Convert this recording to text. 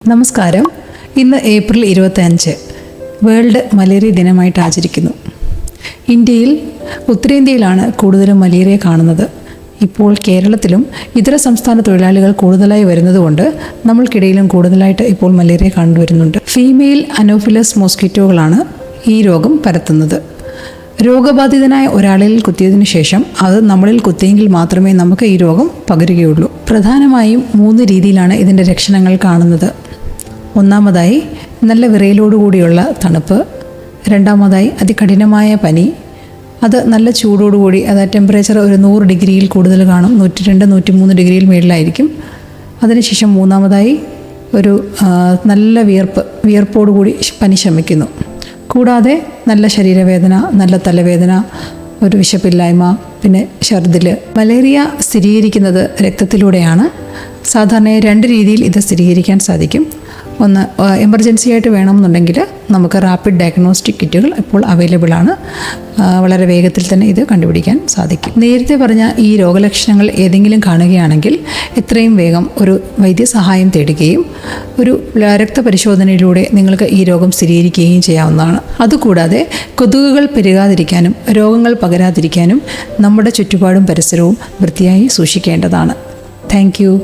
നമസ്കാരം. ഇന്ന് April 25 world malaria ദിനമായിട്ട് ആചരിക്കുന്നു. ഇന്ത്യയിൽ ഉത്തരേന്ത്യയിലാണ് കൂടുതലും മലേറിയ കാണുന്നത്. ഇപ്പോൾ കേരളത്തിലും ഇതര സംസ്ഥാന തൊഴിലാളികൾ കൂടുതലായി വരുന്നതുകൊണ്ട് നമ്മൾക്കിടയിലും കൂടുതലായിട്ട് ഇപ്പോൾ മലേറിയ കണ്ടുവരുന്നുണ്ട്. ഫീമെയിൽ അനോഫിലസ് മോസ്കിറ്റോകളാണ് ഈ രോഗം പരത്തുന്നത്. രോഗബാധിതനായ ഒരാളിൽ കുത്തിയതിനു ശേഷം അത് നമ്മളിൽ കുത്തിയെങ്കിൽ മാത്രമേ നമുക്ക് ഈ രോഗം പകരുകയുള്ളൂ. പ്രധാനമായും 3 രീതിയിലാണ് ഇതിൻ്റെ ലക്ഷണങ്ങൾ കാണുന്നത്. ഒന്നാമതായി നല്ല വിറയലോടുകൂടിയുള്ള തണുപ്പ്, രണ്ടാമതായി അതികഠിനമായ പനി, അത് നല്ല ചൂടോടുകൂടി, അതായത് ടെമ്പറേച്ചർ ഒരു 100 ഡിഗ്രിയിൽ കൂടുതൽ കാണും, 102-103 ഡിഗ്രിയിൽ മേളിലായിരിക്കും. അതിനുശേഷം മൂന്നാമതായി ഒരു നല്ല വിയർപ്പോടുകൂടി പനി ശമിക്കുന്നു. കൂടാതെ നല്ല ശരീരവേദന, നല്ല തലവേദന, ഒരു വിശപ്പില്ലായ്മ, പിന്നെ ഛർദിൽ. മലേറിയ സ്ഥിരീകരിക്കുന്നത് രക്തത്തിലൂടെയാണ്. സാധാരണയായി 2 രീതിയിൽ ഇത് സ്ഥിരീകരിക്കാൻ സാധിക്കും. ഒന്ന്, എമർജൻസി ആയിട്ട് വേണമെന്നുണ്ടെങ്കിൽ നമുക്ക് റാപ്പിഡ് ഡയഗ്നോസ്റ്റിക് കിറ്റുകൾ ഇപ്പോൾ അവൈലബിൾ ആണ്. വളരെ വേഗത്തിൽ തന്നെ ഇത് കണ്ടുപിടിക്കാൻ സാധിക്കും. നേരത്തെ പറഞ്ഞ ഈ രോഗലക്ഷണങ്ങൾ ഏതെങ്കിലും കാണുകയാണെങ്കിൽ എത്രയും വേഗം ഒരു വൈദ്യസഹായം തേടുകയും ഒരു രക്തപരിശോധനയിലൂടെ നിങ്ങൾക്ക് ഈ രോഗം സ്ഥിരീകരിക്കുകയും ചെയ്യാവുന്നതാണ്. അതുകൂടാതെ കൊതുകുകൾ പെരുകാതിരിക്കാനും രോഗങ്ങൾ പകരാതിരിക്കാനും നമ്മുടെ ചുറ്റുപാടും പരിസരവും വൃത്തിയായി സൂക്ഷിക്കേണ്ടതാണ്. Thank you.